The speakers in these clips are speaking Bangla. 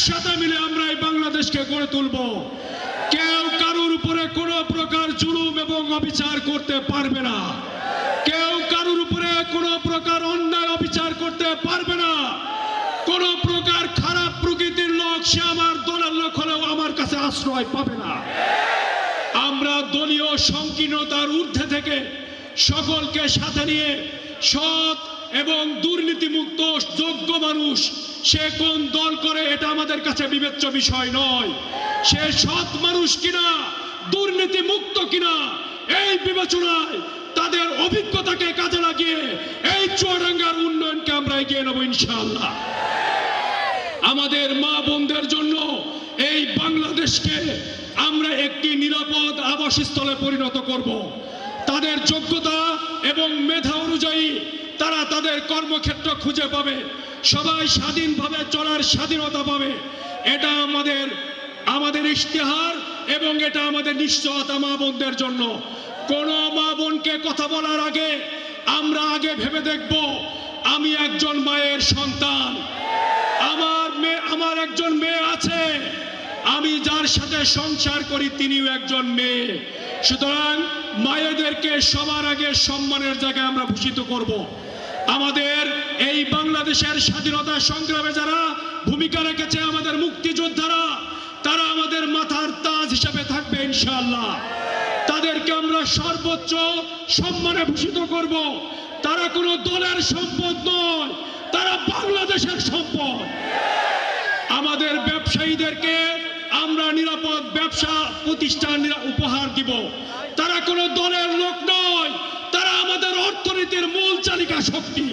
একসাথে মিলে আমরা এই বাংলাদেশকে গড়ে তুলব। কেউ কারোর উপরে কোনো প্রকার জুলুম এবং অবিচার করতে পারবে না। কেউ কারোর উপরে কোনো প্রকার অন্যায় অবিচার করতে পারবে না। কোন প্রকার খারাপ প্রকৃতির লোক, সে আমার দলের লোক হলেও আমার কাছে আশ্রয় পাবে না। আমরা দলীয় সংকীর্ণতার ঊর্ধ্বে থেকে সকলকে সাথে নিয়ে সৎ এবং দুর্নীতিমুক্ত যোগ্য মানুষ, সে কোন দল করে এটা আমাদের কাছে বিবেচ্য বিষয় নয়। সে সৎ মানুষ কিনা, দুর্নীতি মুক্ত কিনা, এই বিবেচনায় তাদের অভিজ্ঞতাকে কাজে লাগিয়ে এই চুয়াডাঙ্গার উন্নয়নকে আমরা এগিয়ে নেব ইনশাআল্লাহ। আমাদের মা বোনদের জন্য এই বাংলাদেশকে আমরা একটি নিরাপদ আবাসস্থলে পরিণত করব। তাদের যোগ্যতা এবং মেধা অনুযায়ী তারা তাদের কর্মক্ষেত্র খুঁজে পাবে, সবাই স্বাধীনভাবে চলার স্বাধীনতা পাবে। এটা আমাদের ইশতেহার এবং এটা আমাদের নিশ্চয়তা মা বোনদের জন্য। কোন মা বোনকে কথা বলার আগে আমরা আগে ভেবে দেখব, আমি একজন মায়ের সন্তান, আমার একজন মেয়ে আছে, আমি যার সাথে সংসার করি তিনিও একজন মেয়ে। সুতরাং মায়েদেরকে সবার আগে সম্মানের জায়গায় আমরা ভূষিত করব। আমাদের এই বাংলাদেশের স্বাধীনতা সংগ্রামে যারা ভূমিকা রেখেছে, আমাদের মুক্তিযোদ্ধারা, তারা আমাদের মাথার তাজ হিসেবে থাকবে ইনশাআল্লাহ। তাদেরকে আমরা সর্বোচ্চ সম্মানে ভূষিত করব। তারা কোনো দলের সম্পদ নয়, তারা বাংলাদেশের সম্পদ। আমাদের ব্যবসায়ীদেরকে আমরা নিরাপদ ব্যবসা প্রতিষ্ঠান উপহার দিব। তারা কোনো দলের লোক নয়, তারা আমাদের অর্থনীতির মূল চালিকা শক্তি।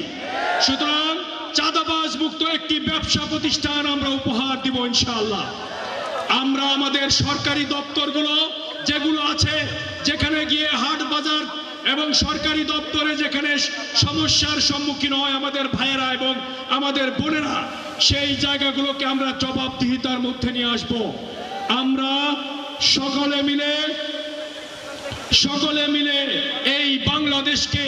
সুতরাং চাঁদাবাজ মুক্ত একটি ব্যবসা প্রতিষ্ঠান আমরা উপহার দিব ইনশাআল্লাহ। আমরা আমাদের সরকারি দপ্তরগুলো যেগুলো আছে, যেখানে গিয়ে হাট বাজার এবং সরকারি দপ্তরে যেখানে সমস্যার সম্মুখীন হয় আমাদের ভাইয়েরা এবং আমাদের বোনেরা, সেই জায়গাগুলোকে আমরা জবাবদিহিতার মধ্যে নিয়ে আসব। আমরা সকলে মিলে এই বাংলাদেশকে,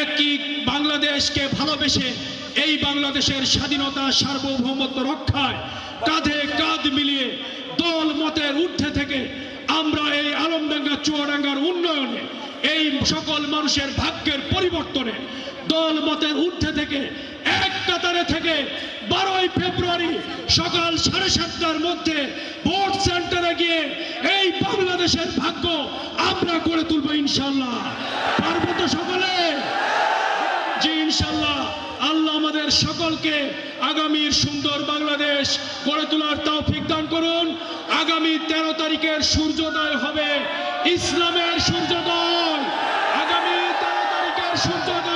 একই বাংলাদেশকে ভালোবেসে এই বাংলাদেশের স্বাধীনতা সার্বভৌমত্ব রক্ষায় কাঁধে কাঁধ মিলিয়ে দল মতের ঊর্ধ্বে থেকে আমরা এই আলমডাঙ্গা চুয়াডাঙ্গার উন্নয়নে, এই সকল মানুষের ভাগ্যের পরিবর্তনে দল মতের ঊর্ধ্বে থেকে এক কাতারে থেকে 12ই ফেব্রুয়ারি সকাল 7:30টার মধ্যে ভোট সেন্টারে গিয়ে এই বাংলাদেশের ভাগ্য আমরা গড়ে তুলব ইনশাআল্লাহ। পারবো তো সকলে? জি ইনশাআল্লাহ। আল্লাহ আমাদের সকলকে আগামীর সুন্দর বাংলাদেশ গড়ে তোলার তৌফিক দান করুন। আগামী 13 তারিখের সূর্যোদয় হবে ইসলামের সূর্যোদয়। আগামী 13 তারিখের সূর্যোদয়